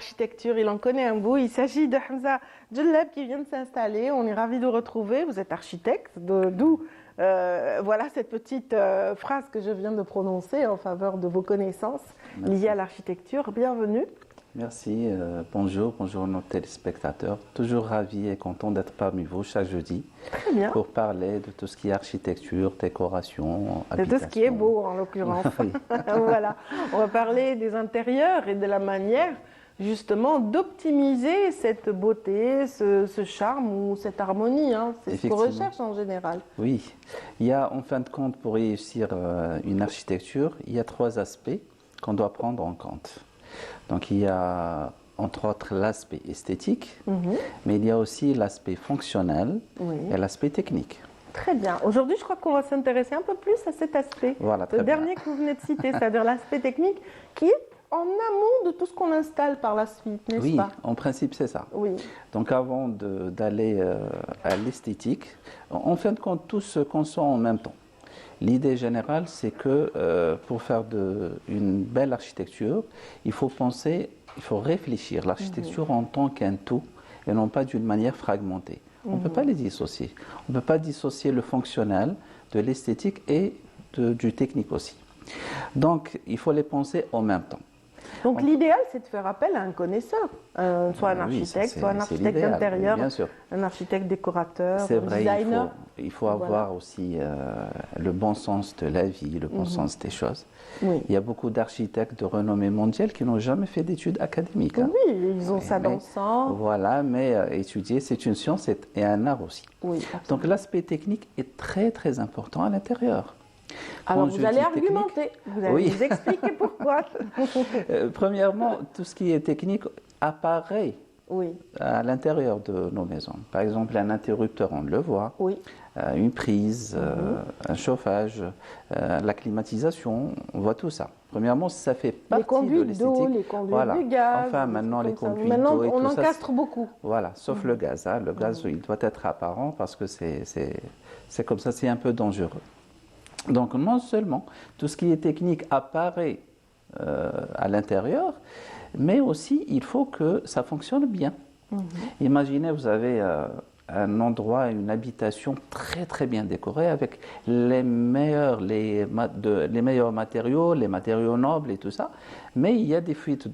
l'architecture, il en connaît un bout. Il s'agit de Hamza Djellab qui vient de s'installer. On est ravis de le retrouver. Vous êtes architecte, d'où voilà cette petite phrase que je viens de prononcer en faveur de vos connaissances liées à l'architecture. Bienvenue. Merci, bonjour à nos téléspectateurs. Toujours ravi et content d'être parmi vous chaque jeudi. Très bien. Pour parler de tout ce qui est architecture, décoration, de tout ce qui est beau en l'occurrence. Oui. Voilà. On va parler des intérieurs et de la manière justement d'optimiser cette beauté, ce charme ou cette harmonie. Hein. C'est ce qu'on recherche en général. Oui. Il y a en fin de compte pour réussir une architecture, il y a 3 aspects qu'on doit prendre en compte. Donc il y a entre autres l'aspect esthétique, mais il y a aussi l'aspect fonctionnel et l'aspect technique. Très bien. Aujourd'hui, je crois qu'on va s'intéresser un peu plus à cet aspect. Voilà, le dernier que vous venez de citer, c'est-à-dire l'aspect technique, qui est en amont de tout ce qu'on installe par la suite, n'est-ce pas? Oui, en principe, c'est ça. Oui. Donc avant d'aller à l'esthétique, en fin de compte, tout se conçoit en même temps. L'idée générale, c'est que pour faire une belle architecture, il faut réfléchir l'architecture en tant qu'un tout et non pas d'une manière fragmentée. On ne peut pas les dissocier. On ne peut pas dissocier le fonctionnel de l'esthétique et du technique aussi. Donc, il faut les penser en même temps. Donc l'idéal, c'est de faire appel à un connaisseur, soit un architecte, soit un architecte d'intérieur, un architecte décorateur, un designer. Il faut avoir aussi le bon sens de la vie, le bon sens des choses. Oui. Il y a beaucoup d'architectes de renommée mondiale qui n'ont jamais fait d'études académiques. Hein. Oui, ils ont ça dans le sang. Voilà, mais étudier, c'est une science et un art aussi. Oui, donc l'aspect technique est très très important à l'intérieur. Alors vous allez argumenter, vous allez nous expliquer pourquoi. Premièrement, tout ce qui est technique apparaît à l'intérieur de nos maisons. Par exemple, un interrupteur, on le voit, une prise, un chauffage, la climatisation, on voit tout ça. Premièrement, ça fait partie de l'esthétique. Les conduits du gaz. Enfin, maintenant, les conduits d'eau et tout ça. On encastre beaucoup. Voilà, sauf le gaz. Hein. Le gaz, il doit être apparent parce que c'est comme ça, c'est un peu dangereux. Donc non seulement tout ce qui est technique apparaît à l'intérieur, mais aussi il faut que ça fonctionne bien. Imaginez, vous avez un endroit, une habitation très très bien décorée avec les meilleurs matériaux, les matériaux nobles et tout ça, mais il y a des fuites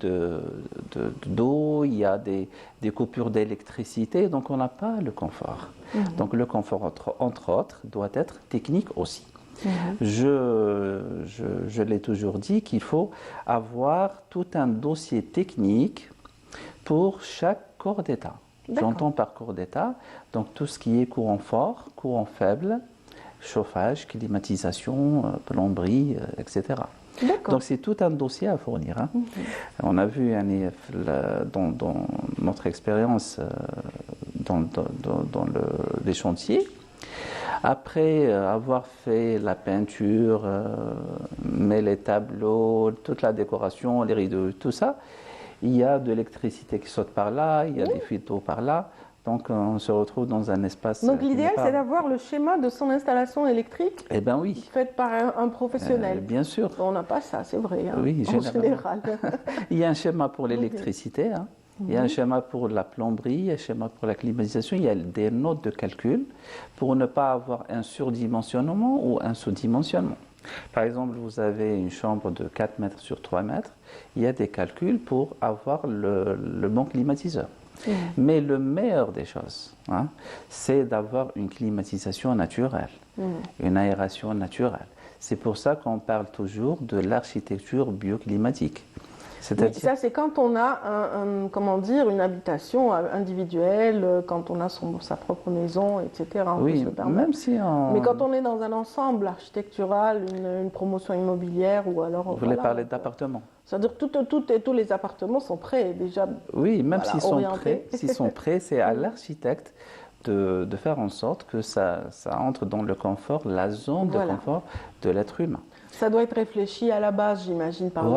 d'eau, il y a des coupures d'électricité, donc on n'a pas le confort. Donc le confort, entre autres, doit être technique aussi. Je l'ai toujours dit qu'il faut avoir tout un dossier technique pour chaque corps d'État. J'entends par corps d'État, donc tout ce qui est courant fort, courant faible, chauffage, climatisation, plomberie, etc. Donc c'est tout un dossier à fournir. Hein. On a vu dans notre expérience dans les chantiers, après avoir fait la peinture, mais les tableaux, toute la décoration, les rideaux, tout ça, il y a de l'électricité qui saute par là, il y a des fuites d'eau par là, donc on se retrouve dans un espace... Donc l'idéal, c'est d'avoir le schéma de son installation électrique faite par un professionnel. Bien sûr. On n'a pas ça, c'est vrai, hein, oui, en général. Il y a un schéma pour l'électricité, hein. Il y a un schéma pour la plomberie, un schéma pour la climatisation, il y a des notes de calcul pour ne pas avoir un surdimensionnement ou un sous-dimensionnement. Par exemple, vous avez une chambre de 4 mètres sur 3 mètres, il y a des calculs pour avoir le bon climatiseur. Mais le meilleur des choses, hein, c'est d'avoir une climatisation naturelle, une aération naturelle. C'est pour ça qu'on parle toujours de l'architecture bioclimatique. Oui, ça, c'est quand on a une habitation individuelle, quand on a sa propre maison, etc. Oui, même si Mais quand on est dans un ensemble architectural, une promotion immobilière ou alors... Vous voulez parler d'appartements? C'est-à-dire que tous les appartements sont prêts déjà. Oui, même s'ils sont prêts, c'est à l'architecte de faire en sorte que ça entre dans le confort, la zone de confort de l'être humain. Ça doit être réfléchi à la base, j'imagine, par les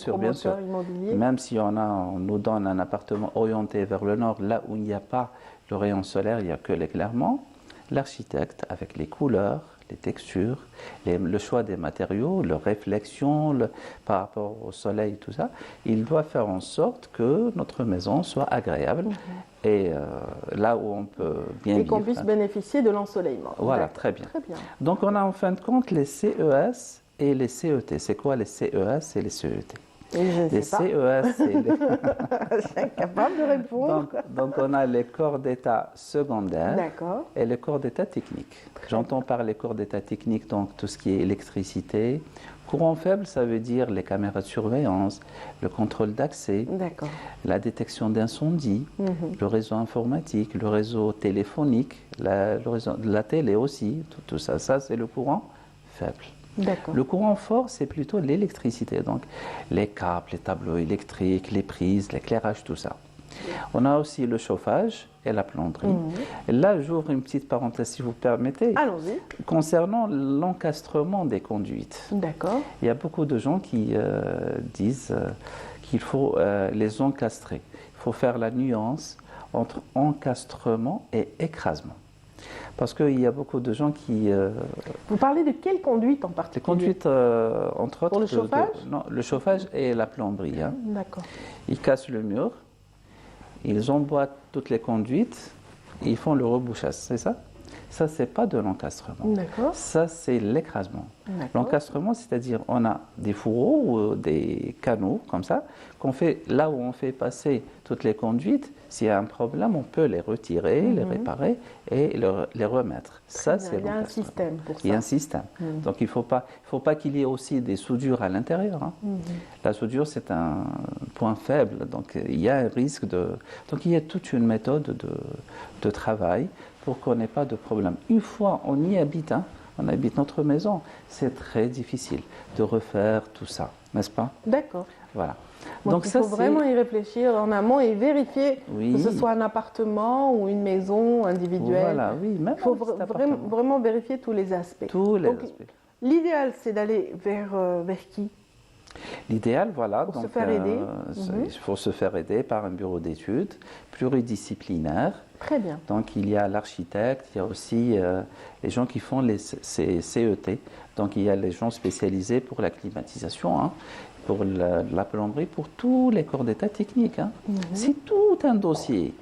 promoteurs immobiliers. Même si on nous donne un appartement orienté vers le nord, là où il n'y a pas le rayon solaire, il n'y a que l'éclairement, l'architecte, avec les couleurs, les textures, le choix des matériaux, leur réflexion par rapport au soleil, tout ça. Il doit faire en sorte que notre maison soit agréable et là où on peut bien vivre. Et qu'on puisse bénéficier de l'ensoleillement. Voilà, très bien. Très bien. Donc on a en fin de compte les CES et les CET. C'est quoi les CES et les CET? Les CES, c'est les... Je suis incapable de répondre. Donc, on a les corps d'état secondaires et les corps d'état techniques. J'entends par les corps d'état techniques donc tout ce qui est électricité. Courant faible, ça veut dire les caméras de surveillance, le contrôle d'accès, la détection d'incendie, le réseau informatique, le réseau téléphonique, le réseau de la télé aussi, tout ça. Ça, c'est le courant faible. Le courant fort, c'est plutôt l'électricité, donc les câbles, les tableaux électriques, les prises, l'éclairage, tout ça. On a aussi le chauffage et la plomberie. Et là, j'ouvre une petite parenthèse, si vous permettez. Allons-y. Concernant l'encastrement des conduites. Il y a beaucoup de gens qui disent qu'il faut les encastrer. Il faut faire la nuance entre encastrement et écrasement. Parce qu'il y a beaucoup de gens qui... Vous parlez de quelle conduite en particulier? Les conduites, entre autres... Pour le chauffage? Non, le chauffage et la plomberie. Hein. D'accord. Ils cassent le mur, ils emboîtent toutes les conduites, et ils font le rebouchage, c'est ça? Ça, c'est pas de l'encastrement. Ça, c'est l'écrasement. L'encastrement, c'est-à-dire on a des fourreaux ou des canaux comme ça, qu'on fait là où on fait passer toutes les conduites. S'il y a un problème, on peut les retirer, les réparer et les remettre. Ça, c'est l'encastrement. Il y a un système pour ça. Il y a un système. Donc, il ne faut pas qu'il y ait aussi des soudures à l'intérieur. Hein. La soudure, c'est un point faible. Donc, il y a un risque de... Donc, il y a toute une méthode de travail pour qu'on n'ait pas de problème. Une fois on y habite, hein, on habite notre maison, c'est très difficile de refaire tout ça, n'est-ce pas? D'accord. Voilà. Donc il faut vraiment y réfléchir en amont et vérifier que ce soit un appartement ou une maison individuelle. Voilà, oui. Même il faut vraiment vérifier tous les aspects. Tous les aspects. L'idéal, c'est d'aller vers qui? L'idéal, voilà. Pour se faire aider. Il faut se faire aider par un bureau d'études pluridisciplinaire. Très bien. Donc, il y a l'architecte, il y a aussi les gens qui font ces CET. Donc, il y a les gens spécialisés pour la climatisation, hein, pour la plomberie, pour tous les corps d'état techniques. Hein. C'est tout un dossier.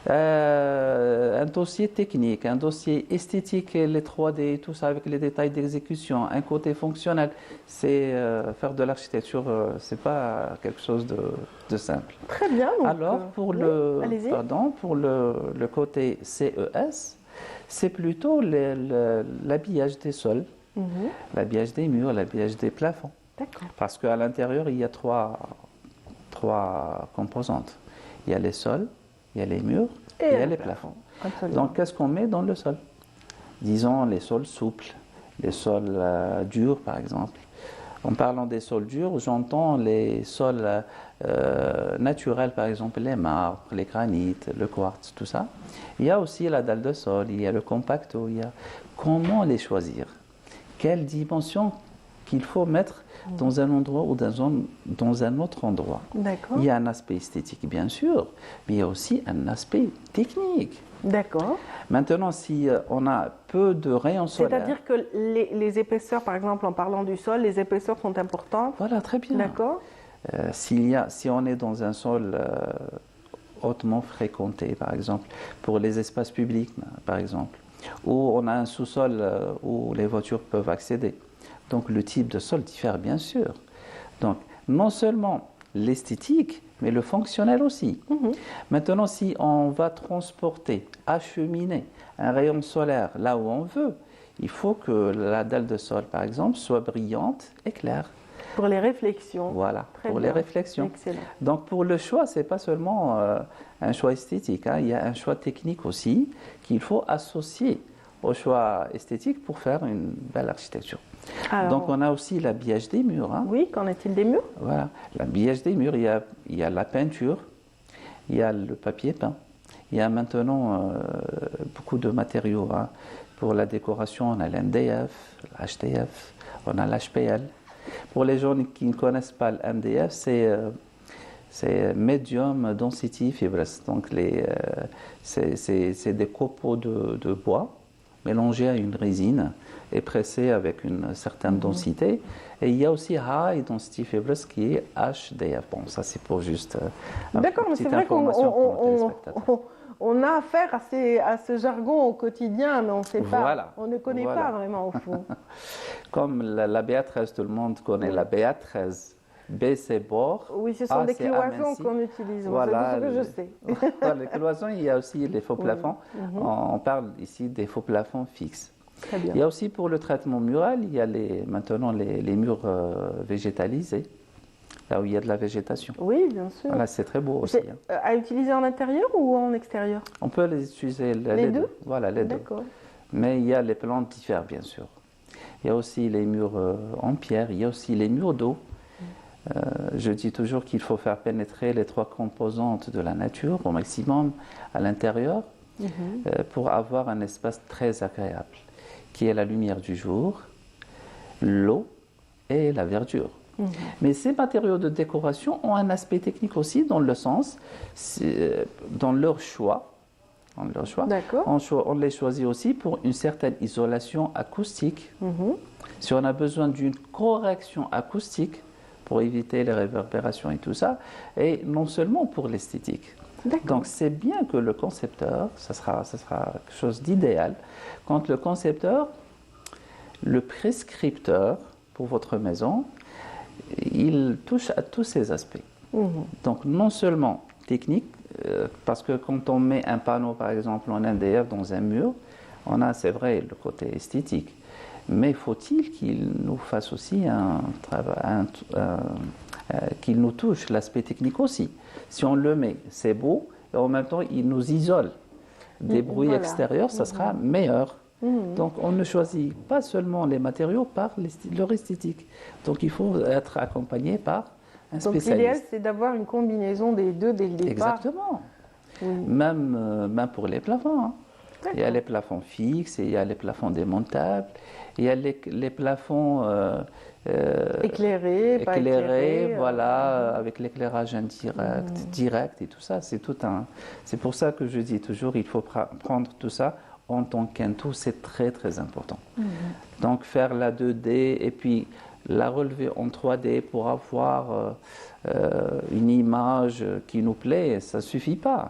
Un dossier technique, un dossier esthétique, les 3D, tout ça avec les détails d'exécution, un côté fonctionnel. C'est faire de l'architecture, c'est pas quelque chose de simple. Très bien. Donc, alors pour pour le côté CES, c'est plutôt l'habillage des sols, l'habillage des murs, l'habillage des plafonds. Parce qu'à l'intérieur il y a trois composantes. Il y a les sols. Il y a les murs et il y a les plafonds. Absolument. Donc, qu'est-ce qu'on met dans le sol? Disons les sols souples, les sols durs, par exemple. En parlant des sols durs, j'entends les sols naturels, par exemple les marbres, les granites, le quartz, tout ça. Il y a aussi la dalle de sol, il y a le compacto, il y a... Comment les choisir? Quelle dimension qu'il faut mettre dans un endroit ou dans un autre endroit. Il y a un aspect esthétique, bien sûr, mais il y a aussi un aspect technique. D'accord. Maintenant, si on a peu de rayons solaires... C'est-à-dire que les épaisseurs, par exemple, en parlant du sol, les épaisseurs sont importantes? Voilà, très bien. D'accord. Si on est dans un sol hautement fréquenté, par exemple, pour les espaces publics, par exemple, où on a un sous-sol où les voitures peuvent accéder, donc le type de sol diffère bien sûr. Donc non seulement l'esthétique, mais le fonctionnel aussi. Maintenant, si on va transporter, acheminer un rayon solaire là où on veut, il faut que la dalle de sol, par exemple, soit brillante et claire. Pour les réflexions. Voilà, pour les réflexions. Excellent. Donc pour le choix, ce n'est pas seulement un choix esthétique, hein, il y a un choix technique aussi qu'il faut associer au choix esthétique pour faire une belle architecture. Alors, donc on a aussi l'habillage des murs. Hein. Oui, qu'en est-il des murs? Voilà, l'habillage des murs, il y a la peinture, il y a le papier peint, il y a maintenant beaucoup de matériaux. Hein. Pour la décoration, on a l'MDF, l'HTF, on a l'HPL. Pour les gens qui ne connaissent pas l'MDF, c'est Medium Density Fibres. Donc c'est des copeaux de bois mélangé à une résine et pressé avec une certaine densité. Et il y a aussi High Density Fibrous qui est HDF. Bon, ça c'est pour juste D'accord, mais petite c'est vrai qu'on information pour nos téléspectateurs. on a affaire à ce jargon au quotidien, mais on sait pas, Voilà. on ne connaît Voilà. pas vraiment au fond. Comme la BA13, tout le monde connaît la BA13. B c'est bord. Oui, ce sont A, des c'est cloisons aminci. qu'on utilise, Voilà, c'est tout ce que je sais. Voilà, les cloisons, il y a aussi les faux plafonds. On parle ici des faux plafonds fixes. Très bien. Il y a aussi pour le traitement mural, il y a maintenant les murs végétalisés, là où il y a de la végétation. Oui, bien sûr. Voilà, c'est très beau aussi. C'est à utiliser en intérieur ou en extérieur? On peut les utiliser Les deux? Voilà, les deux. D'accord. Mais il y a les plans différents, bien sûr. Il y a aussi les murs en pierre, il y a aussi les murs d'eau. Je dis toujours qu'il faut faire pénétrer les trois composantes de la nature au maximum à l'intérieur pour avoir un espace très agréable, qui est la lumière du jour, l'eau et la verdure. Mais ces matériaux de décoration ont un aspect technique aussi dans le sens, dans leur choix. D'accord. On les choisit aussi pour une certaine isolation acoustique. Si on a besoin d'une correction acoustique, pour éviter les réverbérations et tout ça, et non seulement pour l'esthétique. Donc c'est bien que le concepteur, ça sera quelque chose d'idéal, quand le concepteur, le prescripteur pour votre maison, il touche à tous ces aspects. Donc non seulement technique, parce que quand on met un panneau par exemple en MDF dans un mur, on a, c'est vrai, le côté esthétique. Mais faut-il qu'il nous fasse aussi un travail, qu'il nous touche l'aspect technique aussi. Si on le met, c'est beau, et en même temps, il nous isole des bruits extérieurs, ça sera meilleur. Donc, on ne choisit pas seulement les matériaux par leur esthétique. Donc, il faut être accompagné par un spécialiste. Donc, l'idéal, c'est d'avoir une combinaison des deux dès le départ. Exactement. Même pour les plafonds. Il y a les plafonds fixes, et il y a les plafonds démontables, il y a les plafonds éclairés, pas éclairés, voilà, avec l'éclairage indirect, direct et tout ça. C'est pour ça que je dis toujours, il faut prendre tout ça en tant qu'un tout, c'est très très important. Donc faire la 2D et puis la relever en 3D pour avoir une image qui nous plaît, ça ne suffit pas.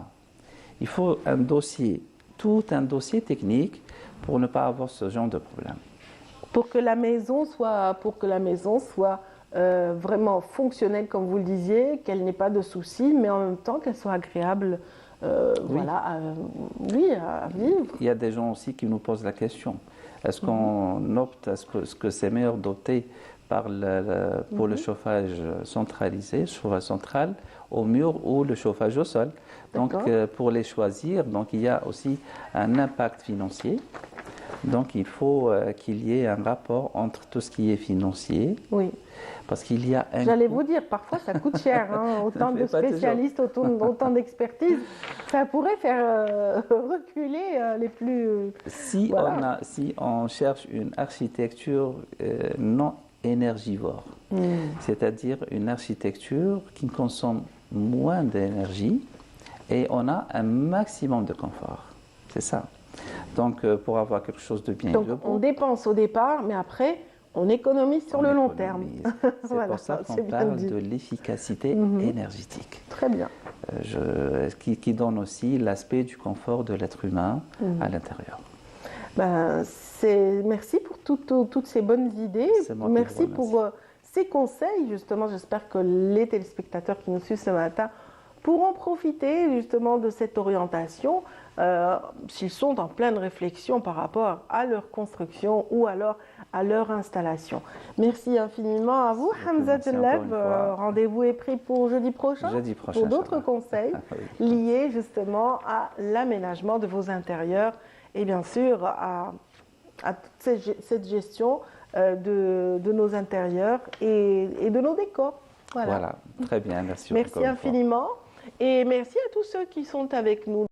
Il faut un dossier, tout un dossier technique pour ne pas avoir ce genre de problème. Pour que la maison soit vraiment fonctionnelle, comme vous le disiez, qu'elle n'ait pas de soucis, mais en même temps qu'elle soit agréable voilà, à vivre. Il y a des gens aussi qui nous posent la question. Est-ce qu'on opte, est-ce que c'est meilleur d'opter pour le chauffage centralisé, chauffage central, au mur ou le chauffage au sol? Donc, pour les choisir, donc, il y a aussi un impact financier. Donc, il faut qu'il y ait un rapport entre tout ce qui est financier. Oui. Parce qu'il y a un J'allais coût. vous dire, parfois ça coûte cher, hein, autant de spécialistes, autant d'expertise, ça pourrait faire reculer les plus... Si on cherche une architecture non énergivore, c'est-à-dire une architecture qui consomme moins d'énergie et on a un maximum de confort. C'est ça. Donc, pour avoir quelque chose de bien et de beau, on dépense au départ, mais après, on économise sur le long terme. C'est pour ça qu'on parle de l'efficacité énergétique. Très bien. Qui donne aussi l'aspect du confort de l'être humain à l'intérieur. Merci pour toutes ces bonnes idées. Merci pour ces conseils. Justement, j'espère que les téléspectateurs qui nous suivent ce matin pourront profiter justement de cette orientation s'ils sont en pleine réflexion par rapport à leur construction ou alors à leur installation. Merci infiniment à vous, Hamza Djellab. Rendez-vous est pris pour jeudi prochain pour d'autres conseils liés justement à l'aménagement de vos intérieurs et bien sûr à toute cette gestion de nos intérieurs et de nos décors. Voilà, très bien, merci. Merci infiniment et merci à tous ceux qui sont avec nous.